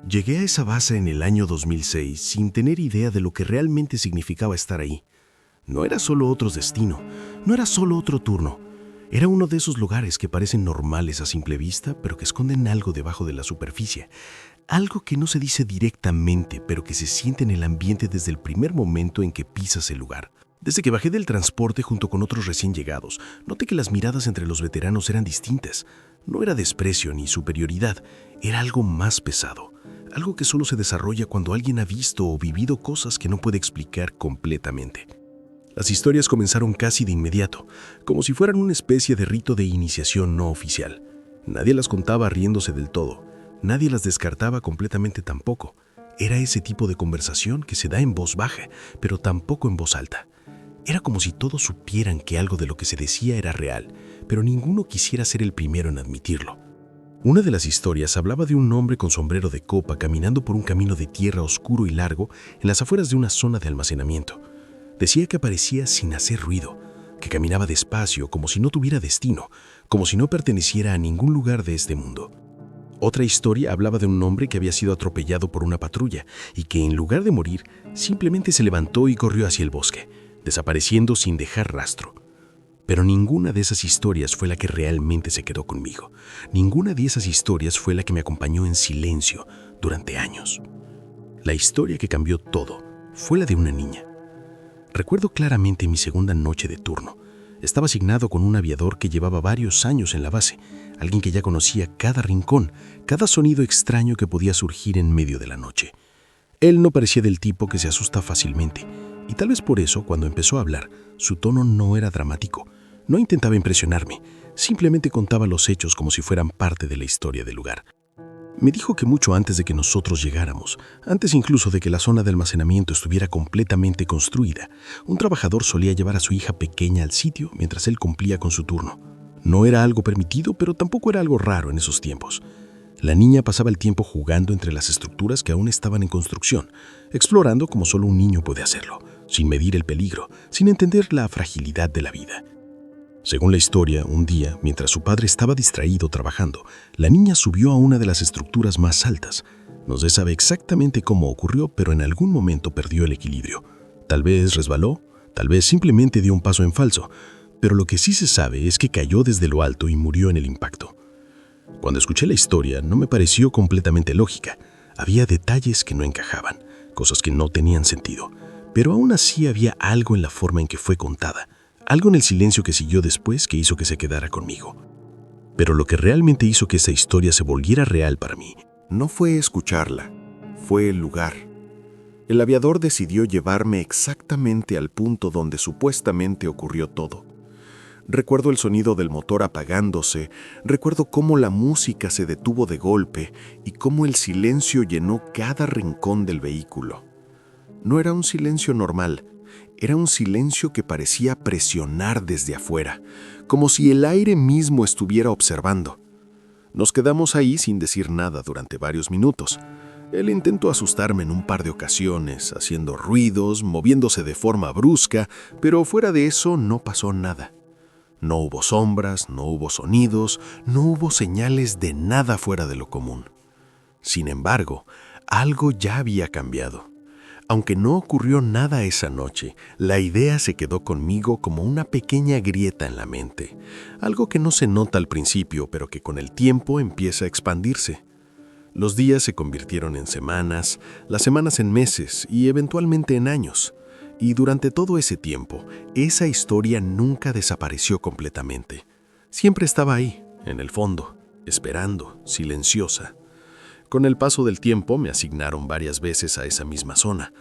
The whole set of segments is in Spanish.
Llegué a esa base en el año 2006 sin tener idea de lo que realmente significaba estar ahí. No era solo otro destino, no era solo otro turno. Era uno de esos lugares que parecen normales a simple vista, pero que esconden algo debajo de la superficie. Algo que no se dice directamente, pero que se siente en el ambiente desde el primer momento en que pisas el lugar. Desde que bajé del transporte junto con otros recién llegados, noté que las miradas entre los veteranos eran distintas. No era desprecio ni superioridad, era algo más pesado. Algo que solo se desarrolla cuando alguien ha visto o vivido cosas que no puede explicar completamente. Las historias comenzaron casi de inmediato, como si fueran una especie de rito de iniciación no oficial. Nadie las contaba riéndose del todo, nadie las descartaba completamente tampoco. Era ese tipo de conversación que se da en voz baja, pero tampoco en voz alta. Era como si todos supieran que algo de lo que se decía era real, pero ninguno quisiera ser el primero en admitirlo. Una de las historias hablaba de un hombre con sombrero de copa caminando por un camino de tierra oscuro y largo en las afueras de una zona de almacenamiento. Decía que aparecía sin hacer ruido, que caminaba despacio como si no tuviera destino, como si no perteneciera a ningún lugar de este mundo. Otra historia hablaba de un hombre que había sido atropellado por una patrulla y que en lugar de morir, simplemente se levantó y corrió hacia el bosque, desapareciendo sin dejar rastro. Pero ninguna de esas historias fue la que realmente se quedó conmigo. Ninguna de esas historias fue la que me acompañó en silencio durante años. La historia que cambió todo fue la de una niña. Recuerdo claramente mi segunda noche de turno. Estaba asignado con un aviador que llevaba varios años en la base, alguien que ya conocía cada rincón, cada sonido extraño que podía surgir en medio de la noche. Él no parecía del tipo que se asusta fácilmente, y tal vez por eso, cuando empezó a hablar, su tono no era dramático. No intentaba impresionarme, simplemente contaba los hechos como si fueran parte de la historia del lugar. Me dijo que mucho antes de que nosotros llegáramos, antes incluso de que la zona de almacenamiento estuviera completamente construida, un trabajador solía llevar a su hija pequeña al sitio mientras él cumplía con su turno. No era algo permitido, pero tampoco era algo raro en esos tiempos. La niña pasaba el tiempo jugando entre las estructuras que aún estaban en construcción, explorando como solo un niño puede hacerlo, sin medir el peligro, sin entender la fragilidad de la vida. Según la historia, un día, mientras su padre estaba distraído trabajando, la niña subió a una de las estructuras más altas. No se sabe exactamente cómo ocurrió, pero en algún momento perdió el equilibrio. Tal vez resbaló, tal vez simplemente dio un paso en falso, pero lo que sí se sabe es que cayó desde lo alto y murió en el impacto. Cuando escuché la historia, no me pareció completamente lógica. Había detalles que no encajaban, cosas que no tenían sentido, pero aún así había algo en la forma en que fue contada. Algo en el silencio que siguió después que hizo que se quedara conmigo. Pero lo que realmente hizo que esa historia se volviera real para mí no fue escucharla, fue el lugar. El aviador decidió llevarme exactamente al punto donde supuestamente ocurrió todo. Recuerdo el sonido del motor apagándose, recuerdo cómo la música se detuvo de golpe y cómo el silencio llenó cada rincón del vehículo. No era un silencio normal. Era un silencio que parecía presionar desde afuera, como si el aire mismo estuviera observando. Nos quedamos ahí sin decir nada durante varios minutos. Él intentó asustarme en un par de ocasiones, haciendo ruidos, moviéndose de forma brusca, pero fuera de eso no pasó nada. No hubo sombras, no hubo sonidos, no hubo señales de nada fuera de lo común. Sin embargo, algo ya había cambiado. Aunque no ocurrió nada esa noche, la idea se quedó conmigo como una pequeña grieta en la mente, algo que no se nota al principio, pero que con el tiempo empieza a expandirse. Los días se convirtieron en semanas, las semanas en meses y eventualmente en años. Y durante todo ese tiempo, esa historia nunca desapareció completamente. Siempre estaba ahí, en el fondo, esperando, silenciosa. Con el paso del tiempo me asignaron varias veces a esa misma zona.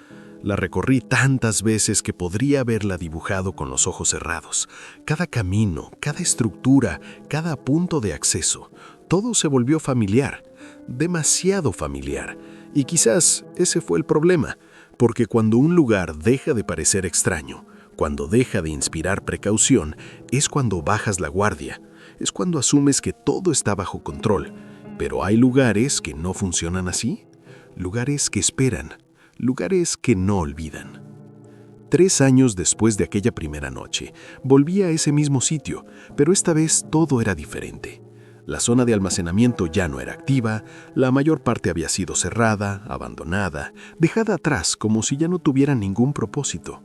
La recorrí tantas veces que podría haberla dibujado con los ojos cerrados. Cada camino, cada estructura, cada punto de acceso, todo se volvió familiar, demasiado familiar. Y quizás ese fue el problema, porque cuando un lugar deja de parecer extraño, cuando deja de inspirar precaución, es cuando bajas la guardia, es cuando asumes que todo está bajo control. Pero hay lugares que no funcionan así, lugares que esperan, lugares que no olvidan. 3 años después de aquella primera noche, volví a ese mismo sitio, pero esta vez todo era diferente. La zona de almacenamiento ya no era activa, la mayor parte había sido cerrada, abandonada, dejada atrás como si ya no tuviera ningún propósito.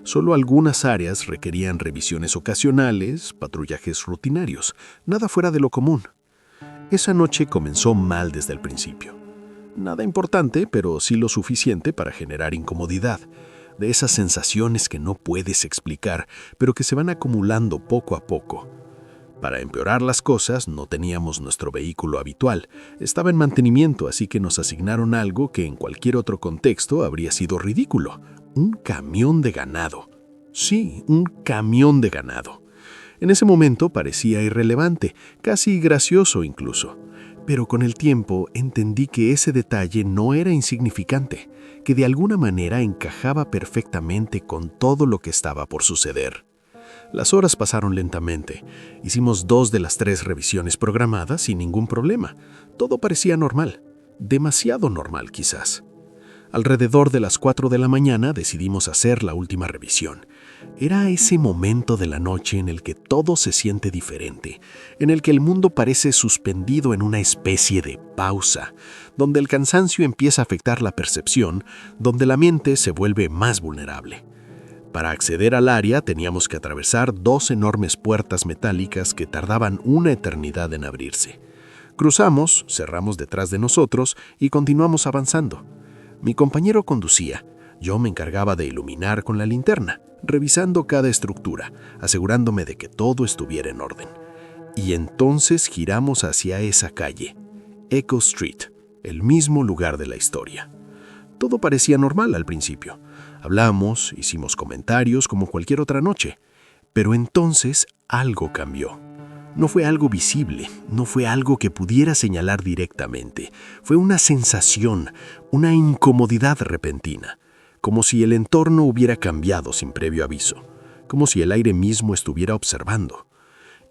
Solo algunas áreas requerían revisiones ocasionales, patrullajes rutinarios, nada fuera de lo común. Esa noche comenzó mal desde el principio. Nada importante, pero sí lo suficiente para generar incomodidad, de esas sensaciones que no puedes explicar, pero que se van acumulando poco a poco. Para empeorar las cosas, no teníamos nuestro vehículo habitual. Estaba en mantenimiento, así que nos asignaron algo que en cualquier otro contexto habría sido ridículo: un camión de ganado. Sí, un camión de ganado. En ese momento parecía irrelevante, casi gracioso incluso. Pero con el tiempo entendí que ese detalle no era insignificante, que de alguna manera encajaba perfectamente con todo lo que estaba por suceder. Las horas pasaron lentamente. Hicimos 2 de las 3 revisiones programadas sin ningún problema. Todo parecía normal. Demasiado normal, quizás. Alrededor de las 4 de la mañana decidimos hacer la última revisión. Era ese momento de la noche en el que todo se siente diferente, en el que el mundo parece suspendido en una especie de pausa, donde el cansancio empieza a afectar la percepción, donde la mente se vuelve más vulnerable. Para acceder al área teníamos que atravesar 2 enormes puertas metálicas que tardaban una eternidad en abrirse. Cruzamos, cerramos detrás de nosotros y continuamos avanzando. Mi compañero conducía, yo me encargaba de iluminar con la linterna, revisando cada estructura, asegurándome de que todo estuviera en orden. Y entonces giramos hacia esa calle, Echo Street, el mismo lugar de la historia. Todo parecía normal al principio. Hablamos, hicimos comentarios como cualquier otra noche, pero entonces algo cambió. No fue algo visible, no fue algo que pudiera señalar directamente. Fue una sensación, una incomodidad repentina, como si el entorno hubiera cambiado sin previo aviso, como si el aire mismo estuviera observando.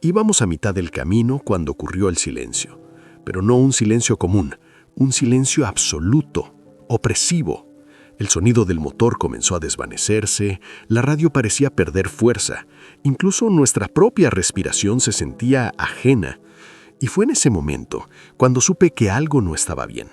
Íbamos a mitad del camino cuando ocurrió el silencio, pero no un silencio común, un silencio absoluto, opresivo. El sonido del motor comenzó a desvanecerse, la radio parecía perder fuerza, incluso nuestra propia respiración se sentía ajena. Y fue en ese momento cuando supe que algo no estaba bien.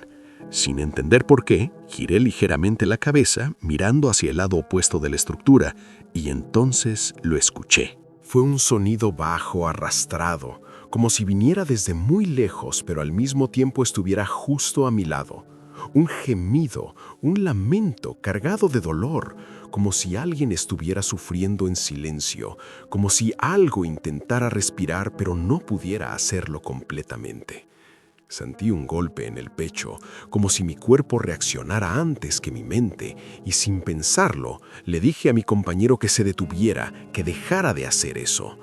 Sin entender por qué, giré ligeramente la cabeza, mirando hacia el lado opuesto de la estructura, y entonces lo escuché. Fue un sonido bajo, arrastrado, como si viniera desde muy lejos, pero al mismo tiempo estuviera justo a mi lado. Un gemido, un lamento cargado de dolor, como si alguien estuviera sufriendo en silencio, como si algo intentara respirar pero no pudiera hacerlo completamente. Sentí un golpe en el pecho, como si mi cuerpo reaccionara antes que mi mente, y sin pensarlo, le dije a mi compañero que se detuviera, que dejara de hacer eso.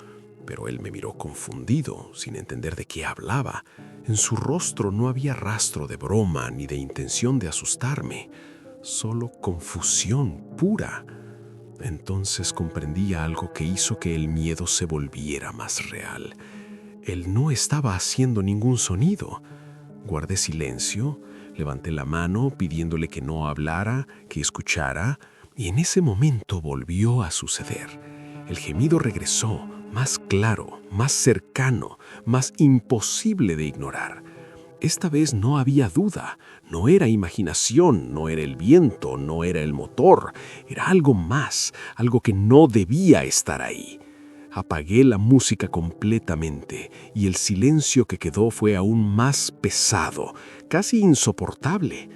Pero él me miró confundido, sin entender de qué hablaba. En su rostro no había rastro de broma ni de intención de asustarme, solo confusión pura. Entonces comprendí algo que hizo que el miedo se volviera más real. Él no estaba haciendo ningún sonido. Guardé silencio, levanté la mano pidiéndole que no hablara, que escuchara, y en ese momento volvió a suceder. El gemido regresó, más claro, más cercano, más imposible de ignorar. Esta vez no había duda, no era imaginación, no era el viento, no era el motor, era algo más, algo que no debía estar ahí. Apagué la música completamente y el silencio que quedó fue aún más pesado, casi insoportable.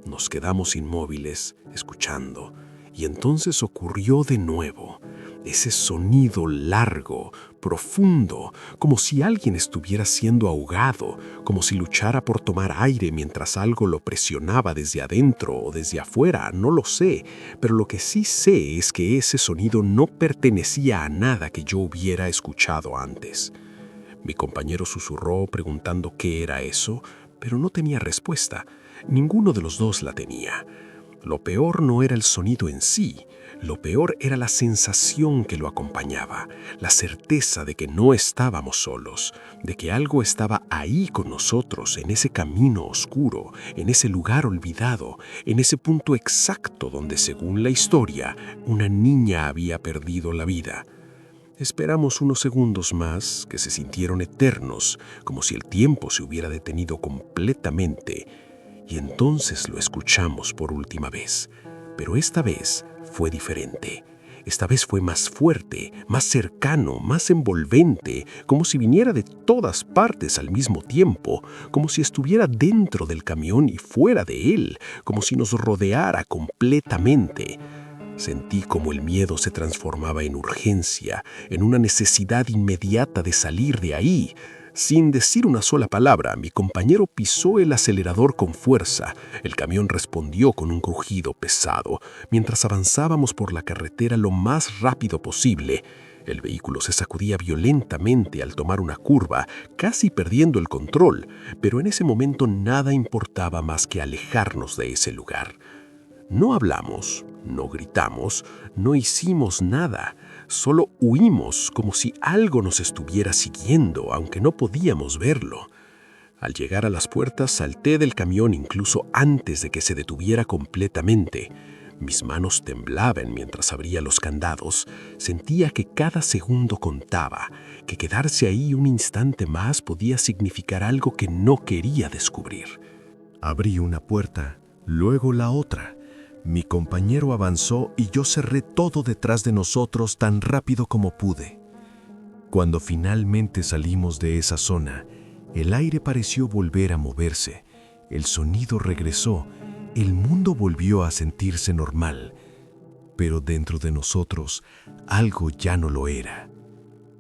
Nos quedamos inmóviles, escuchando, y entonces ocurrió de nuevo. Ese sonido largo, profundo, como si alguien estuviera siendo ahogado, como si luchara por tomar aire mientras algo lo presionaba desde adentro o desde afuera, no lo sé, pero lo que sí sé es que ese sonido no pertenecía a nada que yo hubiera escuchado antes. Mi compañero susurró preguntando qué era eso, pero no tenía respuesta. Ninguno de los dos la tenía. Lo peor no era el sonido en sí, lo peor era la sensación que lo acompañaba, la certeza de que no estábamos solos, de que algo estaba ahí con nosotros, en ese camino oscuro, en ese lugar olvidado, en ese punto exacto donde, según la historia, una niña había perdido la vida. Esperamos unos segundos más que se sintieron eternos, como si el tiempo se hubiera detenido completamente, y entonces lo escuchamos por última vez. Pero esta vez fue diferente. Esta vez fue más fuerte, más cercano, más envolvente, como si viniera de todas partes al mismo tiempo, como si estuviera dentro del camión y fuera de él, como si nos rodeara completamente. Sentí como el miedo se transformaba en urgencia, en una necesidad inmediata de salir de ahí. Sin decir una sola palabra, mi compañero pisó el acelerador con fuerza. El camión respondió con un crujido pesado. Mientras avanzábamos por la carretera lo más rápido posible, el vehículo se sacudía violentamente al tomar una curva, casi perdiendo el control, pero en ese momento nada importaba más que alejarnos de ese lugar. No hablamos, no gritamos, no hicimos nada, solo huimos como si algo nos estuviera siguiendo, aunque no podíamos verlo. Al llegar a las puertas salté del camión incluso antes de que se detuviera completamente. Mis manos temblaban mientras abría los candados. Sentía que cada segundo contaba, que quedarse ahí un instante más podía significar algo que no quería descubrir. Abrí una puerta, luego la otra. Mi compañero avanzó y yo cerré todo detrás de nosotros tan rápido como pude. Cuando finalmente salimos de esa zona, el aire pareció volver a moverse, el sonido regresó, el mundo volvió a sentirse normal, pero dentro de nosotros algo ya no lo era.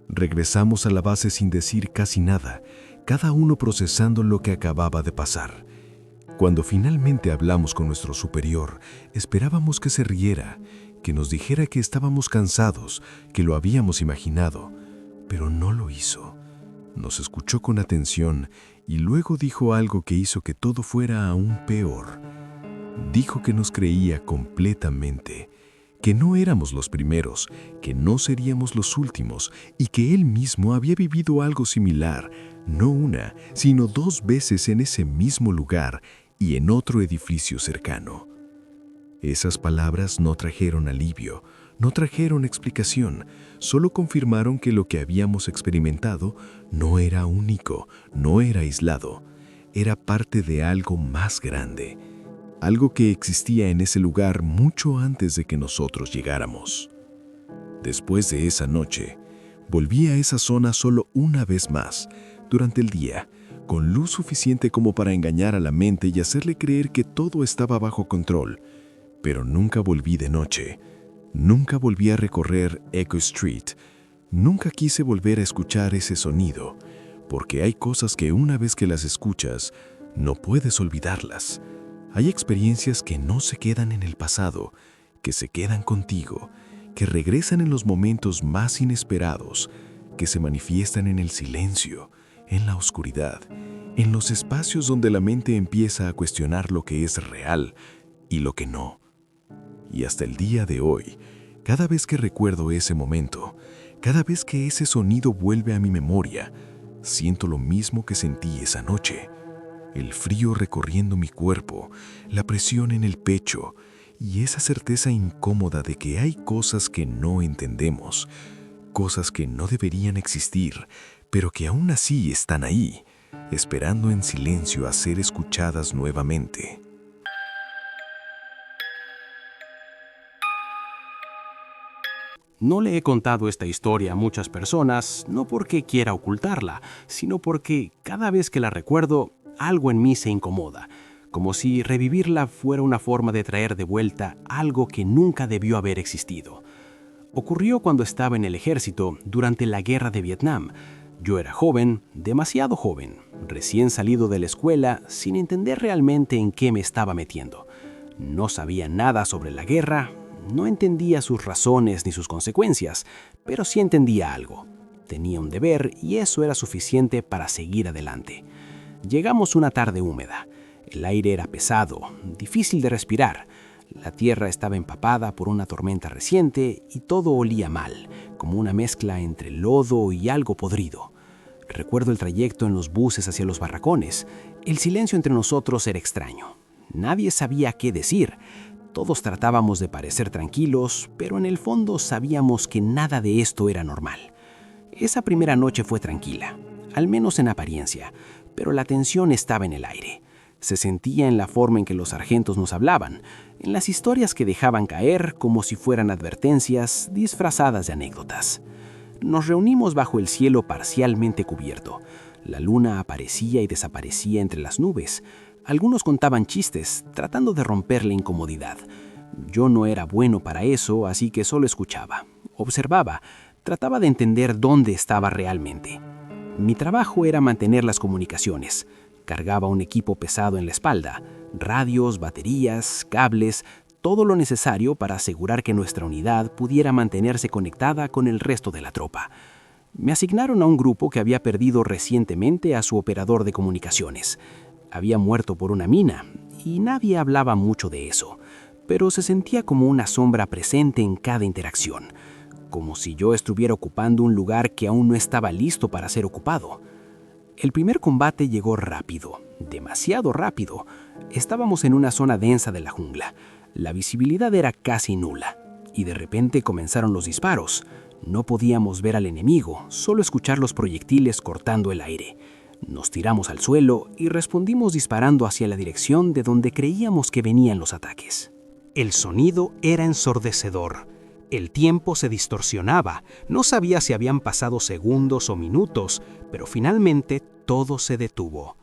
Regresamos a la base sin decir casi nada, cada uno procesando lo que acababa de pasar. Cuando finalmente hablamos con nuestro superior, esperábamos que se riera, que nos dijera que estábamos cansados, que lo habíamos imaginado, pero no lo hizo. Nos escuchó con atención y luego dijo algo que hizo que todo fuera aún peor. Dijo que nos creía completamente, que no éramos los primeros, que no seríamos los últimos y que él mismo había vivido algo similar, no una, sino 2 veces en ese mismo lugar y en otro edificio cercano. Esas palabras no trajeron alivio, no trajeron explicación, solo confirmaron que lo que habíamos experimentado no era único, no era aislado, era parte de algo más grande, algo que existía en ese lugar mucho antes de que nosotros llegáramos. Después de esa noche, volví a esa zona solo una vez más, durante el día, con luz suficiente como para engañar a la mente y hacerle creer que todo estaba bajo control, pero nunca volví de noche. Nunca volví a recorrer Echo Street. Nunca quise volver a escuchar ese sonido, porque hay cosas que una vez que las escuchas, no puedes olvidarlas. Hay experiencias que no se quedan en el pasado, que se quedan contigo, que regresan en los momentos más inesperados, que se manifiestan en el silencio, en la oscuridad, en los espacios donde la mente empieza a cuestionar lo que es real y lo que no. Y hasta el día de hoy, cada vez que recuerdo ese momento, cada vez que ese sonido vuelve a mi memoria, siento lo mismo que sentí esa noche. El frío recorriendo mi cuerpo, la presión en el pecho y esa certeza incómoda de que hay cosas que no entendemos, cosas que no deberían existir, pero que aún así están ahí, esperando en silencio a ser escuchadas nuevamente. No le he contado esta historia a muchas personas, no porque quiera ocultarla, sino porque cada vez que la recuerdo, algo en mí se incomoda, como si revivirla fuera una forma de traer de vuelta algo que nunca debió haber existido. Ocurrió cuando estaba en el ejército durante la guerra de Vietnam. Yo era joven, demasiado joven, recién salido de la escuela, sin entender realmente en qué me estaba metiendo. No sabía nada sobre la guerra, no entendía sus razones ni sus consecuencias, pero sí entendía algo. Tenía un deber y eso era suficiente para seguir adelante. Llegamos una tarde húmeda. El aire era pesado, difícil de respirar. La tierra estaba empapada por una tormenta reciente y todo olía mal, como una mezcla entre lodo y algo podrido. Recuerdo el trayecto en los buses hacia los barracones. El silencio entre nosotros era extraño. Nadie sabía qué decir. Todos tratábamos de parecer tranquilos, pero en el fondo sabíamos que nada de esto era normal. Esa primera noche fue tranquila, al menos en apariencia, pero la tensión estaba en el aire. Se sentía en la forma en que los sargentos nos hablaban, en las historias que dejaban caer como si fueran advertencias disfrazadas de anécdotas. Nos reunimos bajo el cielo parcialmente cubierto. La luna aparecía y desaparecía entre las nubes. Algunos contaban chistes, tratando de romper la incomodidad. Yo no era bueno para eso, así que solo escuchaba, observaba, trataba de entender dónde estaba realmente. Mi trabajo era mantener las comunicaciones. Cargaba un equipo pesado en la espalda, radios, baterías, cables, todo lo necesario para asegurar que nuestra unidad pudiera mantenerse conectada con el resto de la tropa. Me asignaron a un grupo que había perdido recientemente a su operador de comunicaciones. Había muerto por una mina, y nadie hablaba mucho de eso, pero se sentía como una sombra presente en cada interacción, como si yo estuviera ocupando un lugar que aún no estaba listo para ser ocupado. El primer combate llegó rápido, demasiado rápido. Estábamos en una zona densa de la jungla. La visibilidad era casi nula, y de repente comenzaron los disparos. No podíamos ver al enemigo, solo escuchar los proyectiles cortando el aire. Nos tiramos al suelo y respondimos disparando hacia la dirección de donde creíamos que venían los ataques. El sonido era ensordecedor. El tiempo se distorsionaba. No sabía si habían pasado segundos o minutos, pero finalmente todo se detuvo.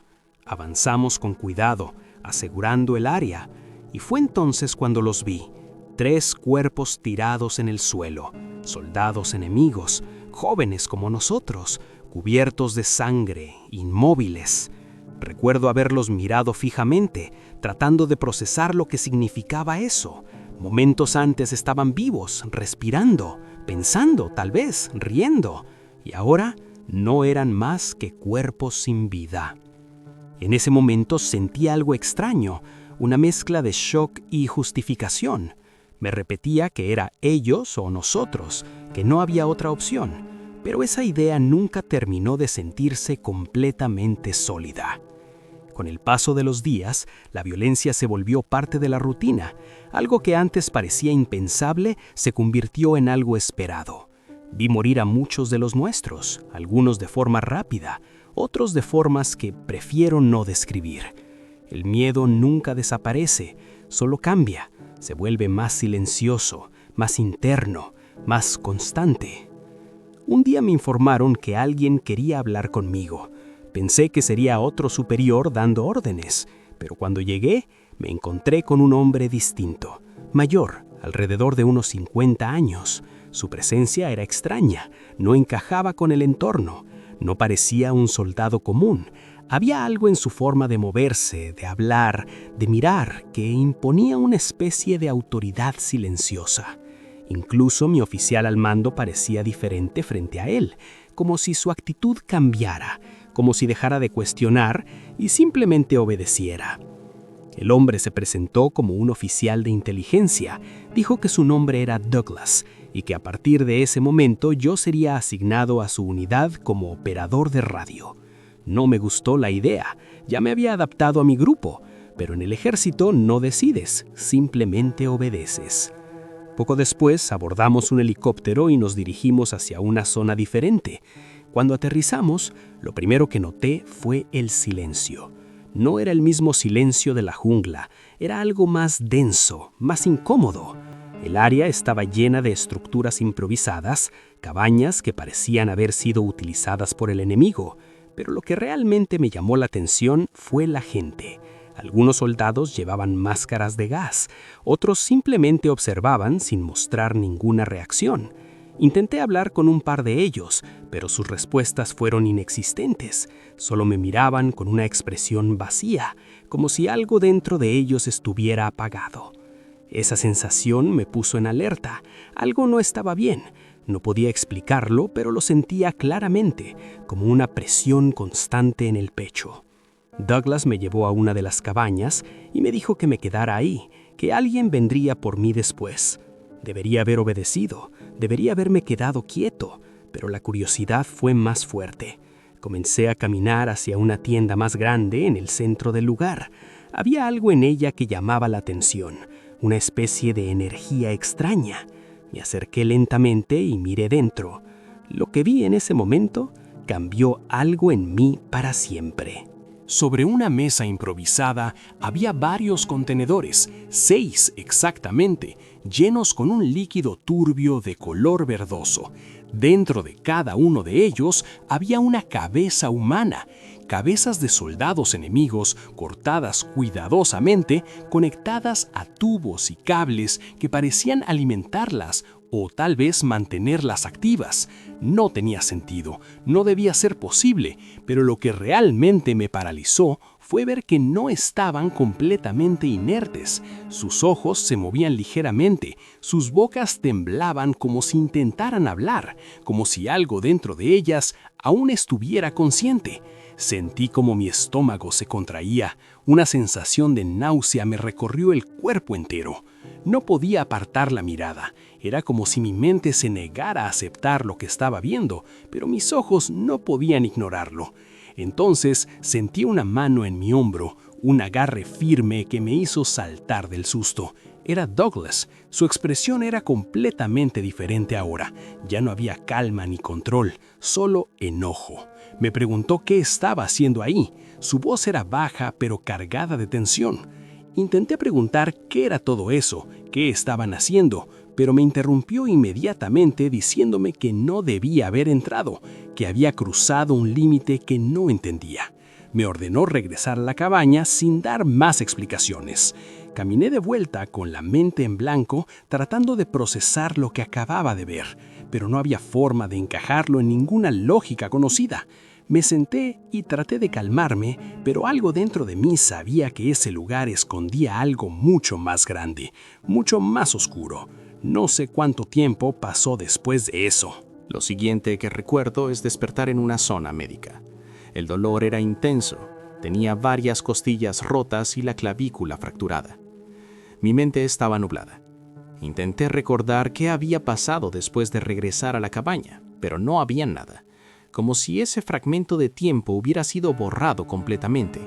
Avanzamos con cuidado, asegurando el área, y fue entonces cuando los vi. 3 cuerpos tirados en el suelo, soldados enemigos, jóvenes como nosotros, cubiertos de sangre, inmóviles. Recuerdo haberlos mirado fijamente, tratando de procesar lo que significaba eso. Momentos antes estaban vivos, respirando, pensando, tal vez, riendo, y ahora no eran más que cuerpos sin vida. En ese momento sentí algo extraño, una mezcla de shock y justificación. Me repetía que era ellos o nosotros, que no había otra opción, pero esa idea nunca terminó de sentirse completamente sólida. Con el paso de los días, la violencia se volvió parte de la rutina. Algo que antes parecía impensable se convirtió en algo esperado. Vi morir a muchos de los nuestros, algunos de forma rápida, otros de formas que prefiero no describir. El miedo nunca desaparece, solo cambia, se vuelve más silencioso, más interno, más constante. Un día me informaron que alguien quería hablar conmigo. Pensé que sería otro superior dando órdenes, pero cuando llegué me encontré con un hombre distinto, mayor, alrededor de unos 50 años. Su presencia era extraña, no encajaba con el entorno, no parecía un soldado común. Había algo en su forma de moverse, de hablar, de mirar, que imponía una especie de autoridad silenciosa. Incluso mi oficial al mando parecía diferente frente a él, como si su actitud cambiara, como si dejara de cuestionar y simplemente obedeciera. El hombre se presentó como un oficial de inteligencia, dijo que su nombre era Douglas y que a partir de ese momento yo sería asignado a su unidad como operador de radio. No me gustó la idea, ya me había adaptado a mi grupo, pero en el ejército no decides, simplemente obedeces. Poco después abordamos un helicóptero y nos dirigimos hacia una zona diferente. Cuando aterrizamos, lo primero que noté fue el silencio. No era el mismo silencio de la jungla, era algo más denso, más incómodo. El área estaba llena de estructuras improvisadas, cabañas que parecían haber sido utilizadas por el enemigo, pero lo que realmente me llamó la atención fue la gente. Algunos soldados llevaban máscaras de gas, otros simplemente observaban sin mostrar ninguna reacción. Intenté hablar con un par de ellos, pero sus respuestas fueron inexistentes. Solo me miraban con una expresión vacía, como si algo dentro de ellos estuviera apagado. Esa sensación me puso en alerta. Algo no estaba bien. No podía explicarlo, pero lo sentía claramente, como una presión constante en el pecho. Douglas me llevó a una de las cabañas y me dijo que me quedara ahí, que alguien vendría por mí después. Debería haber obedecido, debería haberme quedado quieto, pero la curiosidad fue más fuerte. Comencé a caminar hacia una tienda más grande en el centro del lugar. Había algo en ella que llamaba la atención, una especie de energía extraña. Me acerqué lentamente y miré dentro. Lo que vi en ese momento cambió algo en mí para siempre. Sobre una mesa improvisada había varios contenedores, 6 exactamente, llenos con un líquido turbio de color verdoso. Dentro de cada uno de ellos había una cabeza humana, cabezas de soldados enemigos cortadas cuidadosamente, conectadas a tubos y cables que parecían alimentarlas o tal vez mantenerlas activas. No tenía sentido, no debía ser posible, pero lo que realmente me paralizó fue ver que no estaban completamente inertes. Sus ojos se movían ligeramente, sus bocas temblaban como si intentaran hablar, como si algo dentro de ellas aún estuviera consciente. Sentí como mi estómago se contraía, una sensación de náusea me recorrió el cuerpo entero. No podía apartar la mirada, era como si mi mente se negara a aceptar lo que estaba viendo, pero mis ojos no podían ignorarlo. Entonces sentí una mano en mi hombro, un agarre firme que me hizo saltar del susto. Era Douglas. Su expresión era completamente diferente ahora. Ya no había calma ni control, solo enojo. Me preguntó qué estaba haciendo ahí. Su voz era baja pero cargada de tensión. Intenté preguntar qué era todo eso, qué estaban haciendo, pero me interrumpió inmediatamente diciéndome que no debía haber entrado, que había cruzado un límite que no entendía. Me ordenó regresar a la cabaña sin dar más explicaciones. Caminé de vuelta con la mente en blanco, tratando de procesar lo que acababa de ver, pero no había forma de encajarlo en ninguna lógica conocida. Me senté y traté de calmarme, pero algo dentro de mí sabía que ese lugar escondía algo mucho más grande, mucho más oscuro. No sé cuánto tiempo pasó después de eso. Lo siguiente que recuerdo es despertar en una zona médica. El dolor era intenso, tenía varias costillas rotas y la clavícula fracturada. Mi mente estaba nublada. Intenté recordar qué había pasado después de regresar a la cabaña, pero no había nada, como si ese fragmento de tiempo hubiera sido borrado completamente.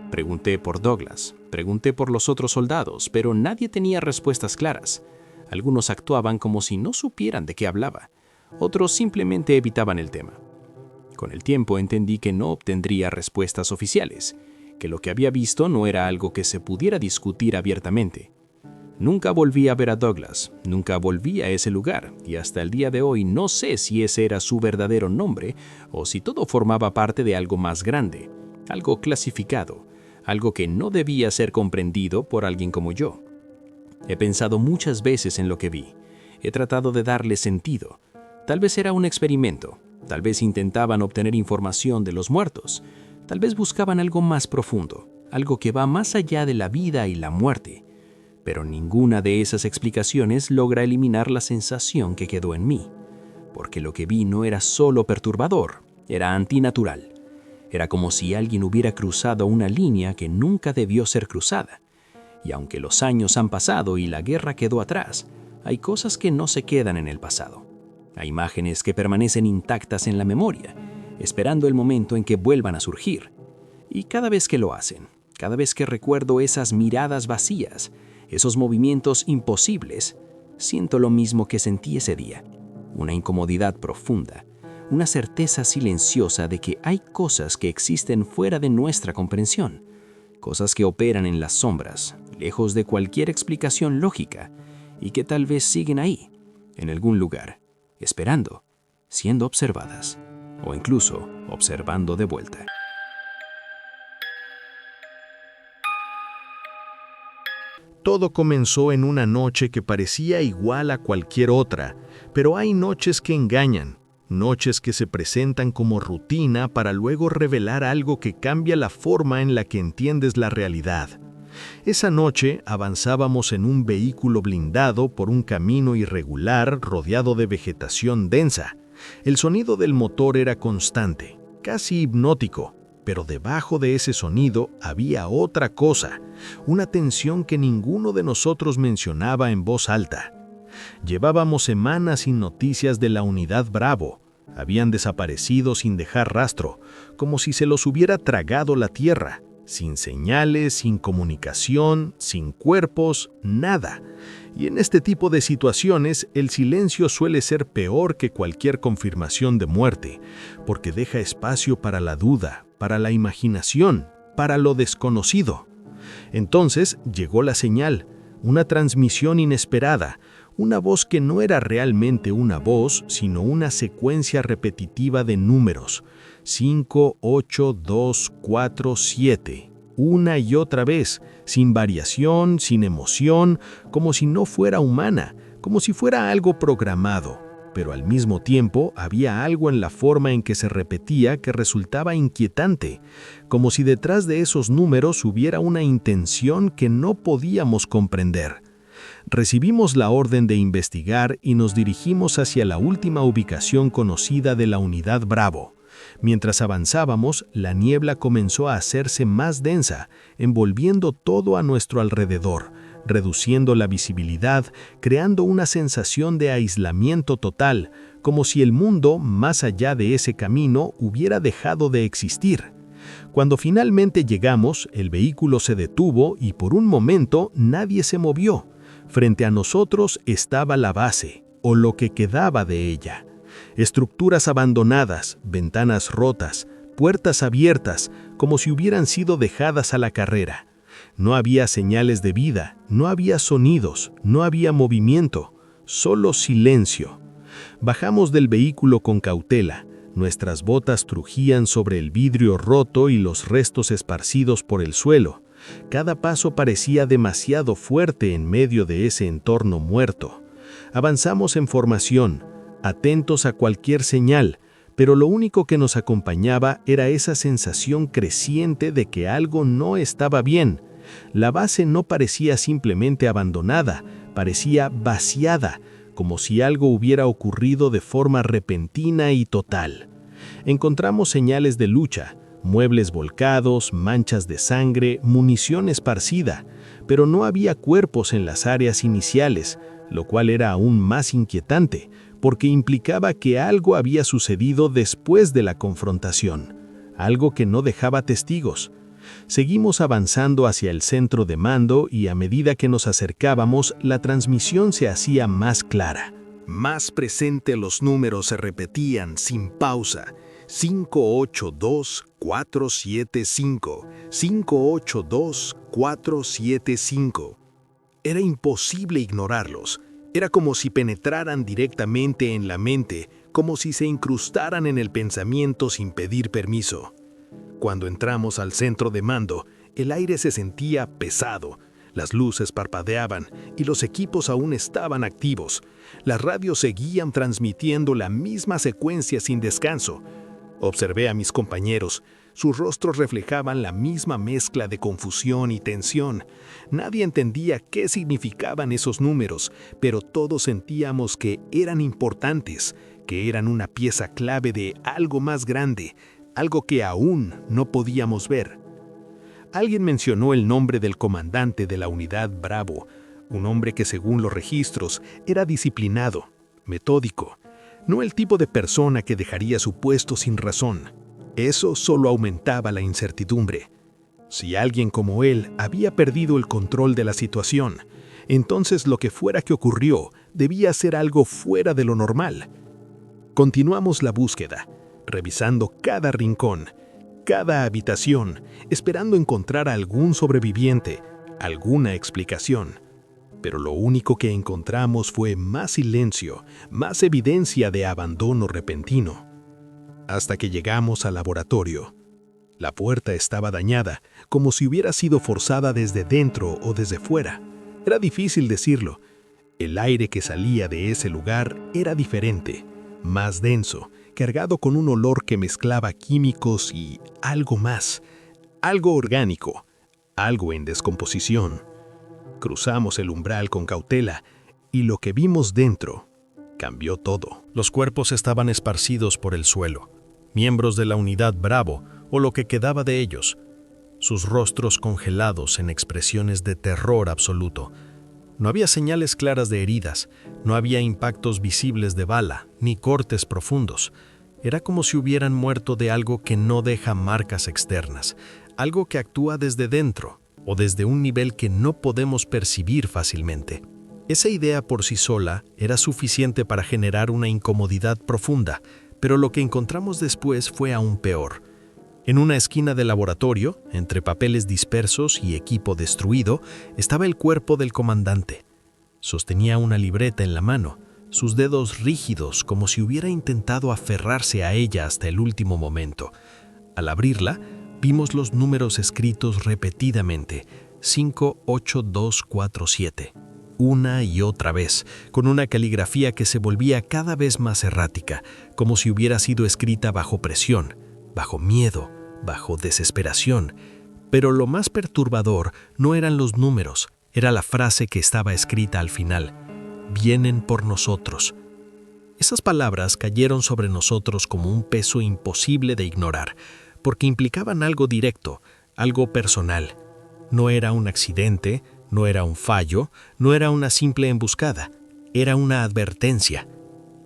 Pregunté por Douglas, pregunté por los otros soldados, pero nadie tenía respuestas claras. Algunos actuaban como si no supieran de qué hablaba, otros simplemente evitaban el tema. Con el tiempo entendí que no obtendría respuestas oficiales, que lo que había visto no era algo que se pudiera discutir abiertamente. Nunca volví a ver a Douglas, nunca volví a ese lugar, y hasta el día de hoy no sé si ese era su verdadero nombre o si todo formaba parte de algo más grande, algo clasificado, algo que no debía ser comprendido por alguien como yo. He pensado muchas veces en lo que vi, he tratado de darle sentido. Tal vez era un experimento, tal vez intentaban obtener información de los muertos, tal vez buscaban algo más profundo, algo que va más allá de la vida y la muerte. Pero ninguna de esas explicaciones logra eliminar la sensación que quedó en mí, porque lo que vi no era solo perturbador, era antinatural. Era como si alguien hubiera cruzado una línea que nunca debió ser cruzada. Y aunque los años han pasado y la guerra quedó atrás, hay cosas que no se quedan en el pasado. Hay imágenes que permanecen intactas en la memoria, esperando el momento en que vuelvan a surgir. Y cada vez que lo hacen, cada vez que recuerdo esas miradas vacías, esos movimientos imposibles, siento lo mismo que sentí ese día, una incomodidad profunda, una certeza silenciosa de que hay cosas que existen fuera de nuestra comprensión, cosas que operan en las sombras, lejos de cualquier explicación lógica, y que tal vez siguen ahí, en algún lugar, esperando, siendo observadas, o incluso observando de vuelta. Todo comenzó en una noche que parecía igual a cualquier otra, pero hay noches que engañan, noches que se presentan como rutina para luego revelar algo que cambia la forma en la que entiendes la realidad. Esa noche avanzábamos en un vehículo blindado por un camino irregular rodeado de vegetación densa. El sonido del motor era constante, casi hipnótico. Pero debajo de ese sonido había otra cosa, una tensión que ninguno de nosotros mencionaba en voz alta. Llevábamos semanas sin noticias de la Unidad Bravo. Habían desaparecido sin dejar rastro, como si se los hubiera tragado la tierra. sin señales, sin comunicación, sin cuerpos, nada. Y en este tipo de situaciones, el silencio suele ser peor que cualquier confirmación de muerte, porque deja espacio para la duda, para la imaginación, para lo desconocido. Entonces llegó la señal, una transmisión inesperada, una voz que no era realmente una voz, sino una secuencia repetitiva de números. 5, 8, 2, 4, 7. Una y otra vez, sin variación, sin emoción, como si no fuera humana, como si fuera algo programado. Pero al mismo tiempo había algo en la forma en que se repetía que resultaba inquietante, como si detrás de esos números hubiera una intención que no podíamos comprender. Recibimos la orden de investigar y nos dirigimos hacia la última ubicación conocida de la Unidad Bravo. Mientras avanzábamos, la niebla comenzó a hacerse más densa, envolviendo todo a nuestro alrededor, reduciendo la visibilidad, creando una sensación de aislamiento total, como si el mundo, más allá de ese camino, hubiera dejado de existir. Cuando finalmente llegamos, el vehículo se detuvo y por un momento nadie se movió. Frente a nosotros estaba la base, o lo que quedaba de ella. Estructuras abandonadas, ventanas rotas, puertas abiertas, como si hubieran sido dejadas a la carrera. No había señales de vida, no había sonidos, no había movimiento, solo silencio. Bajamos del vehículo con cautela. Nuestras botas crujían sobre el vidrio roto y los restos esparcidos por el suelo. Cada paso parecía demasiado fuerte en medio de ese entorno muerto. Avanzamos en formación, atentos a cualquier señal, pero lo único que nos acompañaba era esa sensación creciente de que algo no estaba bien. La base no parecía simplemente abandonada, parecía vaciada, como si algo hubiera ocurrido de forma repentina y total. Encontramos señales de lucha, muebles volcados, manchas de sangre, munición esparcida, pero no había cuerpos en las áreas iniciales, lo cual era aún más inquietante, porque implicaba que algo había sucedido después de la confrontación, algo que no dejaba testigos. Seguimos avanzando hacia el centro de mando y a medida que nos acercábamos, la transmisión se hacía más clara. Más presente los números se repetían sin pausa. 582475, 582475. Era imposible ignorarlos. Era como si penetraran directamente en la mente, como si se incrustaran en el pensamiento sin pedir permiso. Cuando entramos al centro de mando, el aire se sentía pesado, las luces parpadeaban y los equipos aún estaban activos. Las radios seguían transmitiendo la misma secuencia sin descanso. Observé a mis compañeros. Sus rostros reflejaban la misma mezcla de confusión y tensión. Nadie entendía qué significaban esos números, pero todos sentíamos que eran importantes, que eran una pieza clave de algo más grande, algo que aún no podíamos ver. Alguien mencionó el nombre del comandante de la Unidad Bravo, un hombre que según los registros era disciplinado, metódico, no el tipo de persona que dejaría su puesto sin razón. Eso solo aumentaba la incertidumbre. Si alguien como él había perdido el control de la situación, entonces lo que fuera que ocurrió debía ser algo fuera de lo normal. Continuamos la búsqueda, revisando cada rincón, cada habitación, esperando encontrar a algún sobreviviente, alguna explicación. Pero lo único que encontramos fue más silencio, más evidencia de abandono repentino. Hasta que llegamos al laboratorio. La puerta estaba dañada, como si hubiera sido forzada desde dentro o desde fuera. Era difícil decirlo. El aire que salía de ese lugar era diferente, más denso, cargado con un olor que mezclaba químicos y algo más, algo orgánico, algo en descomposición. Cruzamos el umbral con cautela y lo que vimos dentro cambió todo. Los cuerpos estaban esparcidos por el suelo, miembros de la Unidad Bravo o lo que quedaba de ellos, sus rostros congelados en expresiones de terror absoluto. No había señales claras de heridas, no había impactos visibles de bala, ni cortes profundos. Era como si hubieran muerto de algo que no deja marcas externas, algo que actúa desde dentro o desde un nivel que no podemos percibir fácilmente. Esa idea por sí sola era suficiente para generar una incomodidad profunda, pero lo que encontramos después fue aún peor. En una esquina del laboratorio, entre papeles dispersos y equipo destruido, estaba el cuerpo del comandante. Sostenía una libreta en la mano, sus dedos rígidos como si hubiera intentado aferrarse a ella hasta el último momento. Al abrirla, vimos los números escritos repetidamente, 58247, una y otra vez, con una caligrafía que se volvía cada vez más errática, como si hubiera sido escrita bajo presión, bajo miedo, bajo desesperación. Pero lo más perturbador no eran los números, era la frase que estaba escrita al final: vienen por nosotros. Esas palabras cayeron sobre nosotros como un peso imposible de ignorar, porque implicaban algo directo, algo personal. No era un accidente, no era un fallo, no era una simple emboscada, era una advertencia.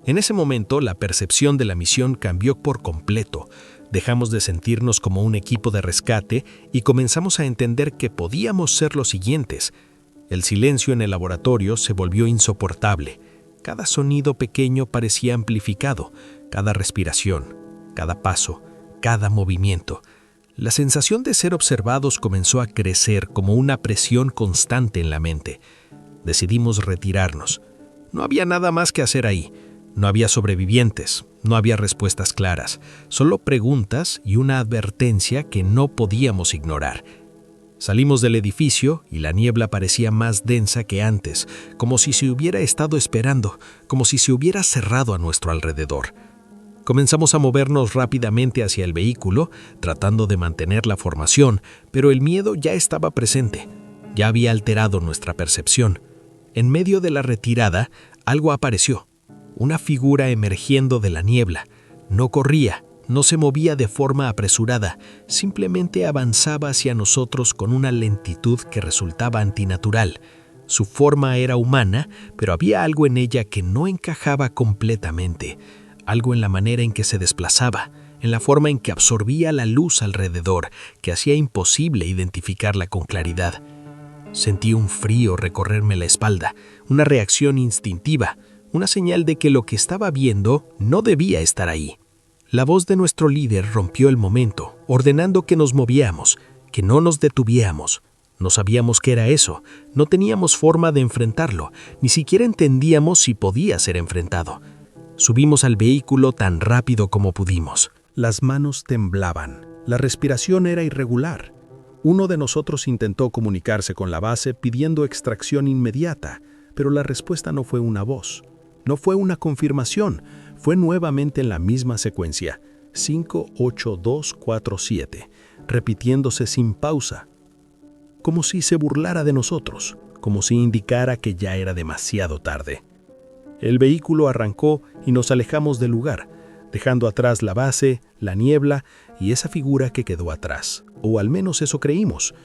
En ese momento, la percepción de la misión cambió por completo. Dejamos de sentirnos como un equipo de rescate y comenzamos a entender que podíamos ser los siguientes. El silencio en el laboratorio se volvió insoportable. Cada sonido pequeño parecía amplificado, cada respiración, cada paso, cada movimiento. La sensación de ser observados comenzó a crecer como una presión constante en la mente. Decidimos retirarnos. No había nada más que hacer ahí. No había sobrevivientes, no había respuestas claras, solo preguntas y una advertencia que no podíamos ignorar. Salimos del edificio y la niebla parecía más densa que antes, como si se hubiera estado esperando, como si se hubiera cerrado a nuestro alrededor. Comenzamos a movernos rápidamente hacia el vehículo, tratando de mantener la formación, pero el miedo ya estaba presente, ya había alterado nuestra percepción. En medio de la retirada, algo apareció. Una figura emergiendo de la niebla. No corría, no se movía de forma apresurada, simplemente avanzaba hacia nosotros con una lentitud que resultaba antinatural. Su forma era humana, pero había algo en ella que no encajaba completamente. Algo en la manera en que se desplazaba, en la forma en que absorbía la luz alrededor, que hacía imposible identificarla con claridad. Sentí un frío recorrerme la espalda, una reacción instintiva, una señal de que lo que estaba viendo no debía estar ahí. La voz de nuestro líder rompió el momento, ordenando que nos moviéramos, que no nos detuviéramos. No sabíamos qué era eso, no teníamos forma de enfrentarlo, ni siquiera entendíamos si podía ser enfrentado. Subimos al vehículo tan rápido como pudimos. Las manos temblaban, la respiración era irregular. Uno de nosotros intentó comunicarse con la base pidiendo extracción inmediata, pero la respuesta no fue una voz. No fue una confirmación, fue nuevamente en la misma secuencia, 58247, repitiéndose sin pausa, como si se burlara de nosotros, como si indicara que ya era demasiado tarde. El vehículo arrancó y nos alejamos del lugar, dejando atrás la base, la niebla y esa figura que quedó atrás, o al menos eso creímos,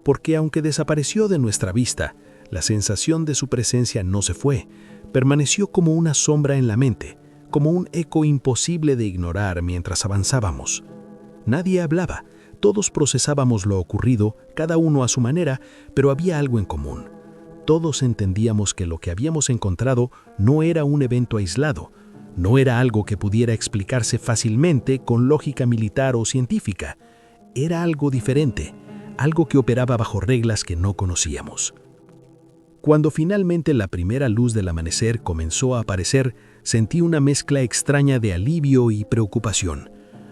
porque aunque desapareció de nuestra vista, la sensación de su presencia no se fue. Permaneció como una sombra en la mente, como un eco imposible de ignorar mientras avanzábamos. Nadie hablaba, todos procesábamos lo ocurrido, cada uno a su manera, pero había algo en común. Todos entendíamos que lo que habíamos encontrado no era un evento aislado, no era algo que pudiera explicarse fácilmente con lógica militar o científica. Era algo diferente, algo que operaba bajo reglas que no conocíamos. Cuando finalmente la primera luz del amanecer comenzó a aparecer, sentí una mezcla extraña de alivio y preocupación.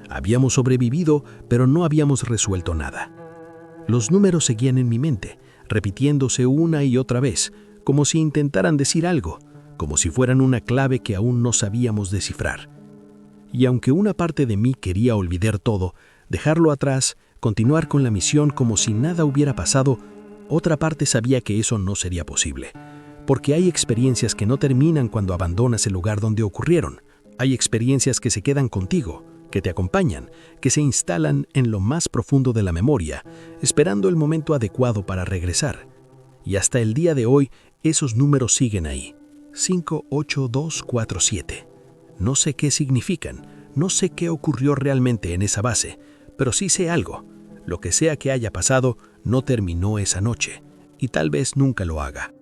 Habíamos sobrevivido, pero no habíamos resuelto nada. Los números seguían en mi mente, repitiéndose una y otra vez, como si intentaran decir algo, como si fueran una clave que aún no sabíamos descifrar. Y aunque una parte de mí quería olvidar todo, dejarlo atrás, continuar con la misión como si nada hubiera pasado, otra parte sabía que eso no sería posible, porque hay experiencias que no terminan cuando abandonas el lugar donde ocurrieron. Hay experiencias que se quedan contigo, que te acompañan, que se instalan en lo más profundo de la memoria, esperando el momento adecuado para regresar. Y hasta el día de hoy, esos números siguen ahí, 58247. No sé qué significan, no sé qué ocurrió realmente en esa base, pero sí sé algo. Lo que sea que haya pasado, no terminó esa noche, y tal vez nunca lo haga.